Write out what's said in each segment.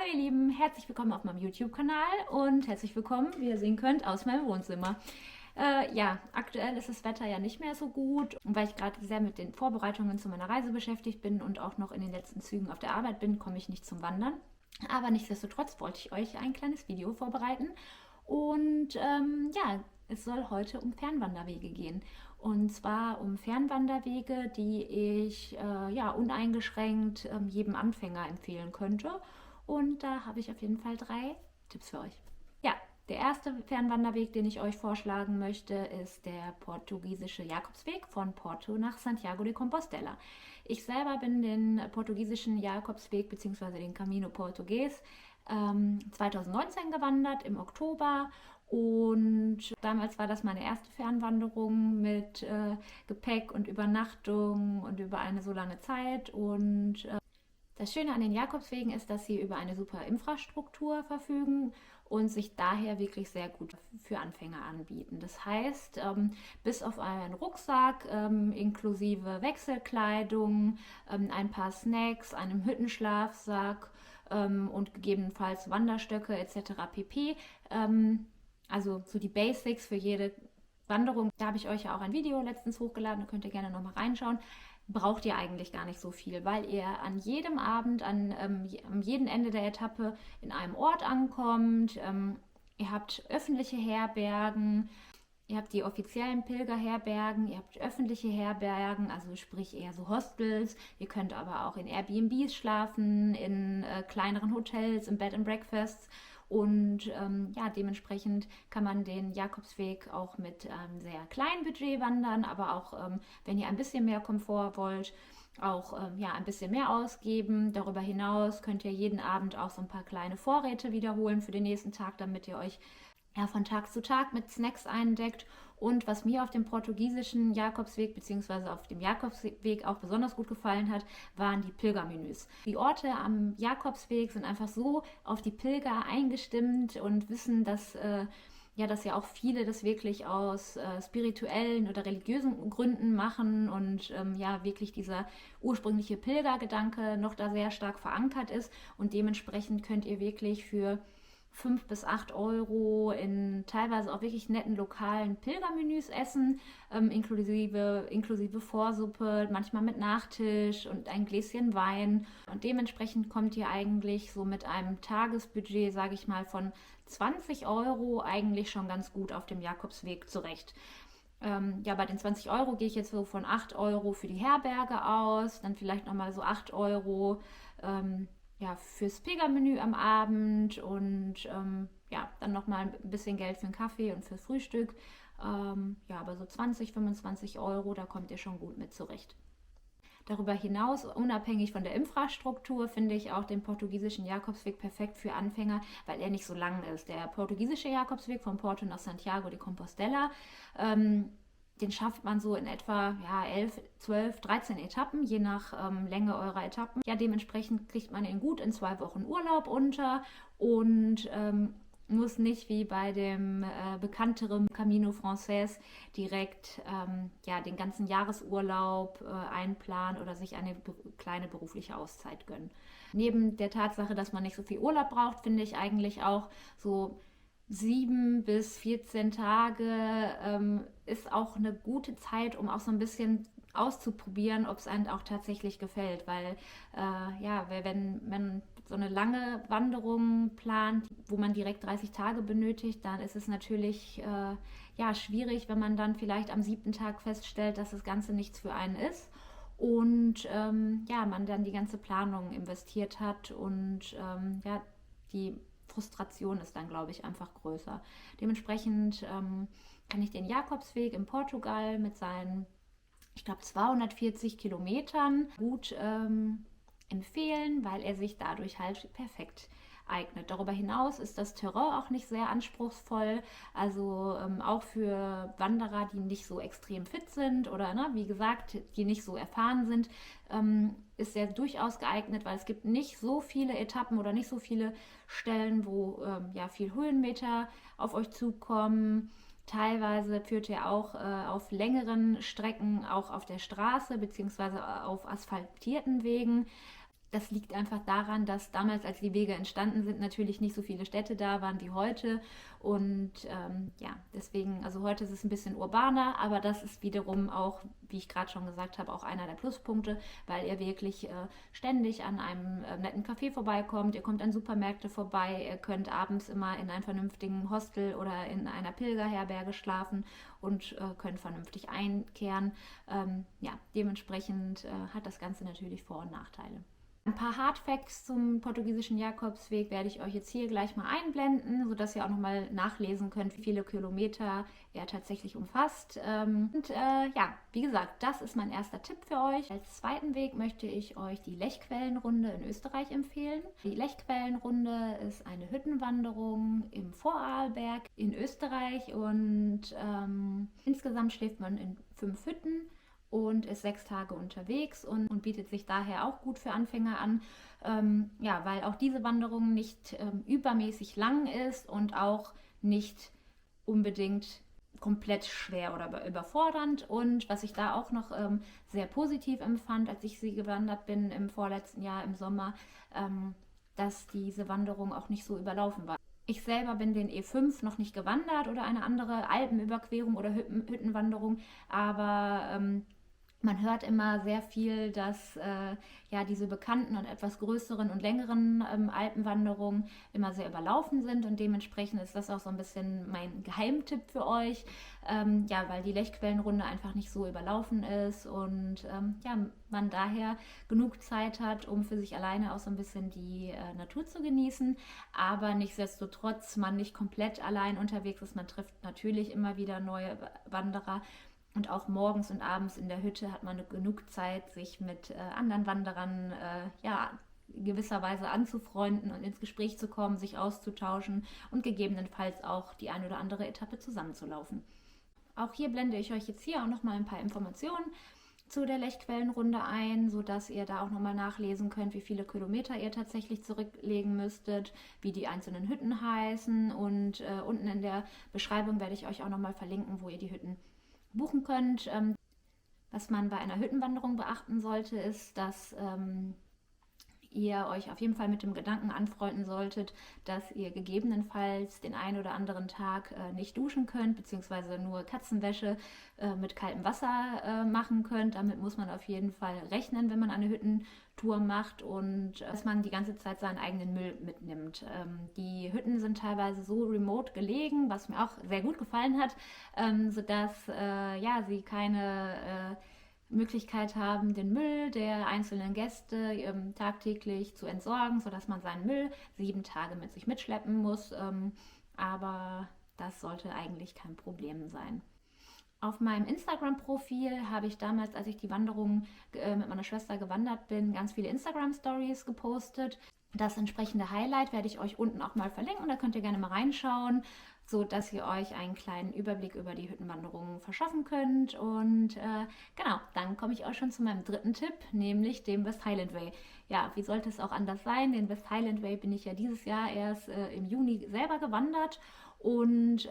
Hi ihr Lieben, herzlich willkommen auf meinem YouTube-Kanal und herzlich willkommen, wie ihr sehen könnt, aus meinem Wohnzimmer. Ja, aktuell ist das Wetter ja nicht mehr so gut, weil ich gerade sehr mit den Vorbereitungen zu meiner Reise beschäftigt bin und auch noch in den letzten Zügen auf der Arbeit bin, komme ich nicht zum Wandern. Aber nichtsdestotrotz wollte ich euch ein kleines Video vorbereiten und ja, es soll heute um Fernwanderwege gehen. Und zwar um Fernwanderwege, die ich ja, uneingeschränkt jedem Anfänger empfehlen könnte. Und da habe ich auf jeden Fall 3 Tipps für euch. Ja, der erste Fernwanderweg, den ich euch vorschlagen möchte, ist der portugiesische Jakobsweg von Porto nach Santiago de Compostela. Ich selber bin den portugiesischen Jakobsweg bzw. den Camino Portugues 2019 gewandert im Oktober. Und damals war das meine erste Fernwanderung mit Gepäck und Übernachtung und über eine so lange Zeit. Und das Schöne an den Jakobswegen ist, dass sie über eine super Infrastruktur verfügen und sich daher wirklich sehr gut für Anfänger anbieten. Das heißt, bis auf einen Rucksack inklusive Wechselkleidung, ein paar Snacks, einem Hüttenschlafsack und gegebenenfalls Wanderstöcke etc. pp. Also so die Basics für jede Wanderung. Da habe ich euch ja auch ein Video letztens hochgeladen, da könnt ihr gerne nochmal reinschauen. Braucht ihr eigentlich gar nicht so viel, weil ihr an jedem Abend, an jedem Ende der Etappe in einem Ort ankommt. Ihr habt öffentliche Herbergen, ihr habt die offiziellen Pilgerherbergen, ihr habt öffentliche Herbergen, also sprich eher so Hostels. Ihr könnt aber auch in Airbnbs schlafen, in kleineren Hotels, in Bed and Breakfasts. Und ja, dementsprechend kann man den Jakobsweg auch mit sehr kleinem Budget wandern, aber auch wenn ihr ein bisschen mehr Komfort wollt, auch ja, ein bisschen mehr ausgeben. Darüber hinaus könnt ihr jeden Abend auch so ein paar kleine Vorräte wiederholen für den nächsten Tag, damit ihr euch ja, von Tag zu Tag mit Snacks eindeckt. Und was mir auf dem portugiesischen Jakobsweg bzw. auf dem Jakobsweg auch besonders gut gefallen hat, waren die Pilgermenüs. Die Orte am Jakobsweg sind einfach so auf die Pilger eingestimmt und wissen, dass ja auch viele das wirklich aus spirituellen oder religiösen Gründen machen und ja wirklich dieser ursprüngliche Pilgergedanke noch da sehr stark verankert ist. Und dementsprechend könnt ihr wirklich für 5 bis 8 Euro in teilweise auch wirklich netten lokalen Pilgermenüs essen, inklusive Vorsuppe, manchmal mit Nachtisch und ein Gläschen Wein. Und dementsprechend kommt ihr eigentlich so mit einem Tagesbudget, sage ich mal, von 20 Euro eigentlich schon ganz gut auf dem Jakobsweg zurecht. Ja, bei den 20 Euro gehe ich jetzt so von 8 Euro für die Herberge aus, dann vielleicht nochmal so 8 Euro ja, fürs Pilgermenü am Abend und ja, dann nochmal ein bisschen Geld für einen Kaffee und fürs Frühstück. Ja, aber so 20, 25 Euro, da kommt ihr schon gut mit zurecht. Darüber hinaus, unabhängig von der Infrastruktur, finde ich auch den portugiesischen Jakobsweg perfekt für Anfänger, weil er nicht so lang ist. Der portugiesische Jakobsweg von Porto nach Santiago de Compostela, den schafft man so in etwa ja, 11, 12, 13 Etappen, je nach Länge eurer Etappen. Ja, dementsprechend kriegt man ihn gut in 2 Wochen Urlaub unter und muss nicht wie bei dem bekannteren Camino Frances direkt ja, den ganzen Jahresurlaub einplanen oder sich eine kleine berufliche Auszeit gönnen. Neben der Tatsache, dass man nicht so viel Urlaub braucht, finde ich eigentlich auch so 7 bis 14 Tage ist auch eine gute Zeit, um auch so ein bisschen auszuprobieren, ob es einem auch tatsächlich gefällt. Weil ja, wenn man so eine lange Wanderung plant, wo man direkt 30 Tage benötigt, dann ist es natürlich ja, schwierig, wenn man dann vielleicht am 7. Tag feststellt, dass das Ganze nichts für einen ist. Und ja, man dann die ganze Planung investiert hat und ja, die Frustration ist dann, glaube ich, einfach größer. Dementsprechend kann ich den Jakobsweg in Portugal mit seinen, ich glaube, 240 Kilometern gut empfehlen, weil er sich dadurch halt perfekt eignet. Darüber hinaus ist das Terrain auch nicht sehr anspruchsvoll, also auch für Wanderer, die nicht so extrem fit sind oder ne, wie gesagt, die nicht so erfahren sind, ist er durchaus geeignet, weil es gibt nicht so viele Etappen oder nicht so viele Stellen, wo ja viel Höhenmeter auf euch zukommen. Teilweise führt er auch auf längeren Strecken auch auf der Straße bzw. auf asphaltierten Wegen. Das liegt einfach daran, dass damals, als die Wege entstanden sind, natürlich nicht so viele Städte da waren wie heute. Und ja, deswegen, also heute ist es ein bisschen urbaner, aber das ist wiederum auch, wie ich gerade schon gesagt habe, auch einer der Pluspunkte, weil ihr wirklich ständig an einem netten Café vorbeikommt. Ihr kommt an Supermärkte vorbei, ihr könnt abends immer in einem vernünftigen Hostel oder in einer Pilgerherberge schlafen und könnt vernünftig einkehren. Ja, dementsprechend hat das Ganze natürlich Vor- und Nachteile. Ein paar Hardfacts zum portugiesischen Jakobsweg werde ich euch jetzt hier gleich mal einblenden, sodass ihr auch nochmal nachlesen könnt, wie viele Kilometer er tatsächlich umfasst. Ja, wie gesagt, das ist mein erster Tipp für euch. Als zweiten Weg möchte ich euch die Lechquellenrunde in Österreich empfehlen. Die Lechquellenrunde ist eine Hüttenwanderung im Vorarlberg in Österreich und insgesamt schläft man in 5 Hütten und ist 6 Tage unterwegs und bietet sich daher auch gut für Anfänger an, ja, weil auch diese Wanderung nicht übermäßig lang ist und auch nicht unbedingt komplett schwer oder überfordernd. Und was ich da auch noch sehr positiv empfand, als ich sie gewandert bin im vorletzten Jahr im Sommer, dass diese Wanderung auch nicht so überlaufen war. Ich selber bin den E5 noch nicht gewandert oder eine andere Alpenüberquerung oder Hüttenwanderung, aber man hört immer sehr viel, dass ja diese bekannten und etwas größeren und längeren Alpenwanderungen immer sehr überlaufen sind und dementsprechend ist das auch so ein bisschen mein Geheimtipp für euch, ja, weil die Lechquellenrunde einfach nicht so überlaufen ist und ja, man daher genug Zeit hat, um für sich alleine auch so ein bisschen die Natur zu genießen, aber nichtsdestotrotz man nicht komplett allein unterwegs ist, man trifft natürlich immer wieder neue Wanderer. Und auch morgens und abends in der Hütte hat man genug Zeit, sich mit anderen Wanderern ja, gewisserweise anzufreunden und ins Gespräch zu kommen, sich auszutauschen und gegebenenfalls auch die ein oder andere Etappe zusammenzulaufen. Auch hier blende ich euch jetzt hier auch nochmal ein paar Informationen zu der Lechquellenrunde ein, sodass ihr da auch nochmal nachlesen könnt, wie viele Kilometer ihr tatsächlich zurücklegen müsstet, wie die einzelnen Hütten heißen und unten in der Beschreibung werde ich euch auch nochmal verlinken, wo ihr die Hütten buchen könnt. Was man bei einer Hüttenwanderung beachten sollte, ist, dass ihr euch auf jeden Fall mit dem Gedanken anfreunden solltet, dass ihr gegebenenfalls den einen oder anderen Tag nicht duschen könnt, beziehungsweise nur Katzenwäsche mit kaltem Wasser machen könnt. Damit muss man auf jeden Fall rechnen, wenn man eine Hüttentour macht und dass man die ganze Zeit seinen eigenen Müll mitnimmt. Die Hütten sind teilweise so remote gelegen, was mir auch sehr gut gefallen hat, sodass ja, sie keine Möglichkeit haben, den Müll der einzelnen Gäste tagtäglich zu entsorgen, sodass man seinen Müll 7 Tage mit sich mitschleppen muss. Aber das sollte eigentlich kein Problem sein. Auf meinem Instagram-Profil habe ich damals, als ich die Wanderung mit meiner Schwester gewandert bin, ganz viele Instagram-Stories gepostet. Das entsprechende Highlight werde ich euch unten auch mal verlinken, da könnt ihr gerne mal reinschauen, so dass ihr euch einen kleinen Überblick über die Hüttenwanderungen verschaffen könnt. Und genau, dann komme ich auch schon zu meinem dritten Tipp, nämlich dem West Highland Way. Ja, wie sollte es auch anders sein? Den West Highland Way bin ich ja dieses Jahr erst im Juni selber gewandert und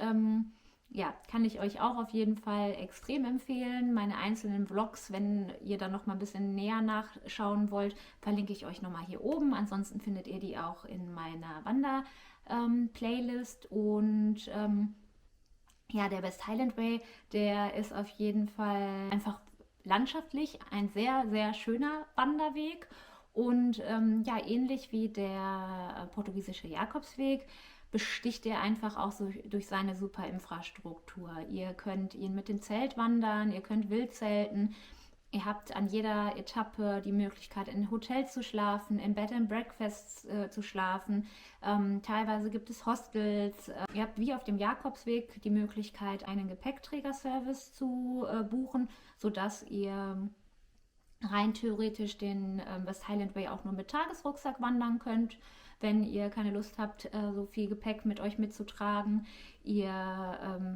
ja, kann ich euch auch auf jeden Fall extrem empfehlen. Meine einzelnen Vlogs, wenn ihr da noch mal ein bisschen näher nachschauen wollt, verlinke ich euch nochmal hier oben. Ansonsten findet ihr die auch in meiner Wander-Playlist. Und ja, der West Highland Way, der ist auf jeden Fall einfach landschaftlich ein sehr, sehr schöner Wanderweg. Und ja, ähnlich wie der portugiesische Jakobsweg besticht er einfach auch so durch seine super Infrastruktur. Ihr könnt ihn mit dem Zelt wandern, ihr könnt wild zelten, ihr habt an jeder Etappe die Möglichkeit, in Hotels zu schlafen, in Bed and Breakfasts zu schlafen. Teilweise gibt es Hostels. Ihr habt wie auf dem Jakobsweg die Möglichkeit, einen Gepäckträgerservice zu buchen, sodass ihr rein theoretisch den West Highland Way auch nur mit Tagesrucksack wandern könnt, wenn ihr keine Lust habt, so viel Gepäck mit euch mitzutragen. Ihr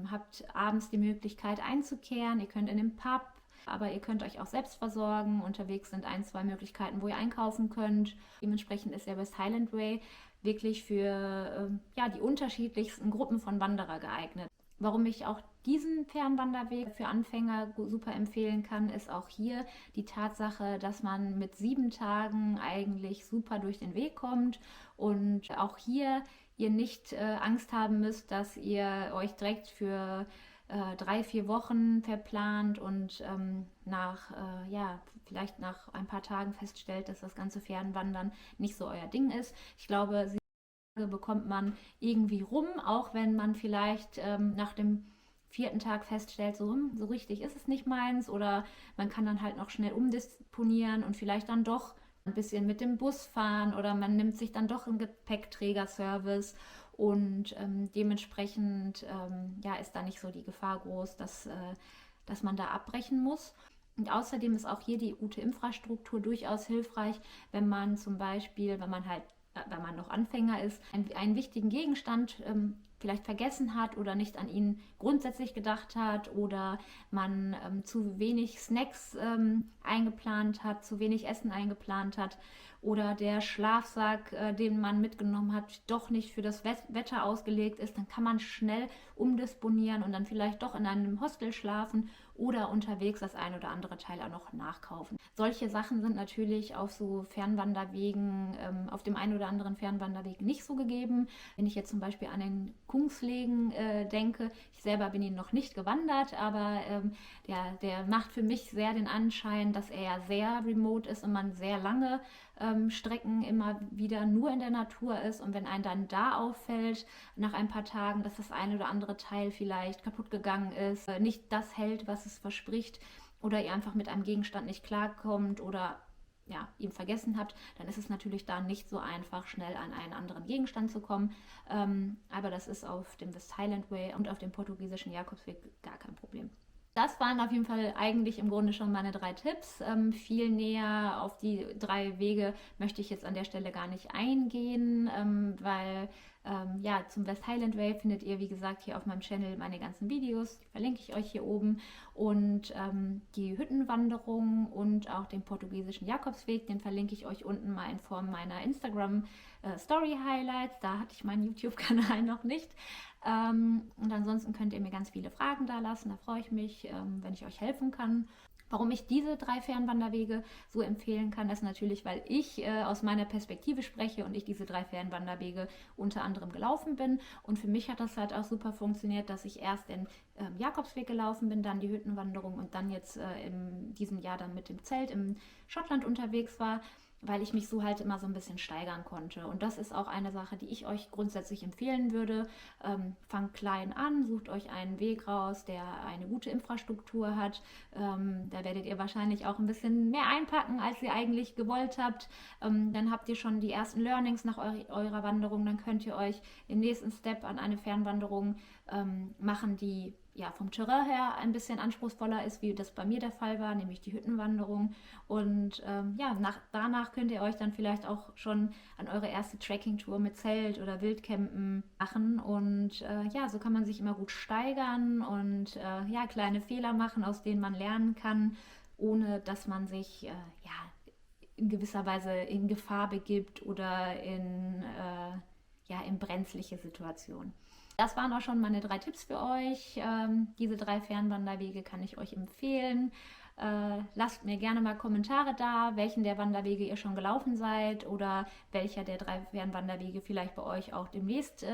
habt abends die Möglichkeit einzukehren, ihr könnt in den Pub, aber ihr könnt euch auch selbst versorgen. Unterwegs sind 1, 2 Möglichkeiten, wo ihr einkaufen könnt. Dementsprechend ist der West Highland Way wirklich für ja, die unterschiedlichsten Gruppen von Wanderer geeignet. Warum ich auch diesen Fernwanderweg für Anfänger super empfehlen kann, ist auch hier die Tatsache, dass man mit 7 Tagen eigentlich super durch den Weg kommt und auch hier ihr nicht Angst haben müsst, dass ihr euch direkt für 3, 4 Wochen verplant und vielleicht nach ein paar Tagen feststellt, dass das ganze Fernwandern nicht so euer Ding ist. Ich glaube, 7 Tage bekommt man irgendwie rum, auch wenn man vielleicht nach dem 4. Tag feststellt, so richtig ist es nicht meins, oder man kann dann halt noch schnell umdisponieren und vielleicht dann doch ein bisschen mit dem Bus fahren, oder man nimmt sich dann doch einen Gepäckträgerservice und dementsprechend ist da nicht so die Gefahr groß, dass man da abbrechen muss. Und außerdem ist auch hier die gute Infrastruktur durchaus hilfreich, wenn man zum Beispiel, wenn man noch Anfänger ist, einen wichtigen Gegenstand vielleicht vergessen hat oder nicht an ihn grundsätzlich gedacht hat, oder man zu wenig Snacks eingeplant hat, zu wenig Essen eingeplant hat, oder der Schlafsack, den man mitgenommen hat, doch nicht für das Wetter ausgelegt ist, dann kann man schnell umdisponieren und dann vielleicht doch in einem Hostel schlafen oder unterwegs das ein oder andere Teil auch noch nachkaufen. Solche Sachen sind natürlich auf so Fernwanderwegen, auf dem einen oder anderen Fernwanderweg nicht so gegeben. Wenn ich jetzt zum Beispiel an den Kungslegen denke, ich selber bin ihn noch nicht gewandert, aber der macht für mich sehr den Anschein, dass er ja sehr remote ist und man sehr lange Strecken immer wieder nur in der Natur ist, und wenn einem dann da auffällt, nach ein paar Tagen, dass das eine oder andere Teil vielleicht kaputt gegangen ist, nicht das hält, was es verspricht, oder ihr einfach mit einem Gegenstand nicht klarkommt oder ihn vergessen habt, dann ist es natürlich da nicht so einfach, schnell an einen anderen Gegenstand zu kommen. Aber das ist auf dem West Highland Way und auf dem portugiesischen Jakobsweg gar kein Problem. Das waren auf jeden Fall eigentlich im Grunde schon meine 3 Tipps. Viel näher auf die 3 Wege möchte ich jetzt an der Stelle gar nicht eingehen, weil zum West Highland Way findet ihr, wie gesagt, hier auf meinem Channel meine ganzen Videos. Die verlinke ich euch hier oben. Und die Hüttenwanderung und auch den portugiesischen Jakobsweg, den verlinke ich euch unten mal in Form meiner Instagram Story Highlights. Da hatte ich meinen YouTube-Kanal noch nicht. Und ansonsten könnt ihr mir ganz viele Fragen da lassen. Da freue ich mich, wenn ich euch helfen kann. Warum ich diese 3 Fernwanderwege so empfehlen kann, ist natürlich, weil ich aus meiner Perspektive spreche und ich diese 3 Fernwanderwege unter anderem gelaufen bin. Und für mich hat das halt auch super funktioniert, dass ich erst den Jakobsweg gelaufen bin, dann die Hüttenwanderung und dann jetzt in diesem Jahr dann mit dem Zelt in Schottland unterwegs war, weil ich mich so halt immer so ein bisschen steigern konnte. Und das ist auch eine Sache, die ich euch grundsätzlich empfehlen würde. Fangt klein an, sucht euch einen Weg raus, der eine gute Infrastruktur hat. Da werdet ihr wahrscheinlich auch ein bisschen mehr einpacken, als ihr eigentlich gewollt habt. Dann habt ihr schon die ersten Learnings nach eurer Wanderung. Dann könnt ihr euch im nächsten Step an eine Fernwanderung machen, die vom Terrain her ein bisschen anspruchsvoller ist, wie das bei mir der Fall war, nämlich die Hüttenwanderung. Und danach könnt ihr euch dann vielleicht auch schon an eure erste Trekking-Tour mit Zelt oder Wildcampen machen. Und so kann man sich immer gut steigern und kleine Fehler machen, aus denen man lernen kann, ohne dass man sich in gewisser Weise in Gefahr begibt oder in brenzliche Situationen. Das waren auch schon meine 3 Tipps für euch. Diese 3 Fernwanderwege kann ich euch empfehlen. Lasst mir gerne mal Kommentare da, welchen der Wanderwege ihr schon gelaufen seid oder welcher der 3 Fernwanderwege vielleicht bei euch auch demnächst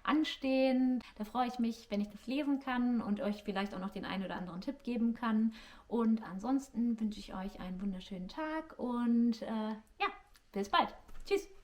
anstehen. Da freue ich mich, wenn ich das lesen kann und euch vielleicht auch noch den einen oder anderen Tipp geben kann. Und ansonsten wünsche ich euch einen wunderschönen Tag und bis bald. Tschüss!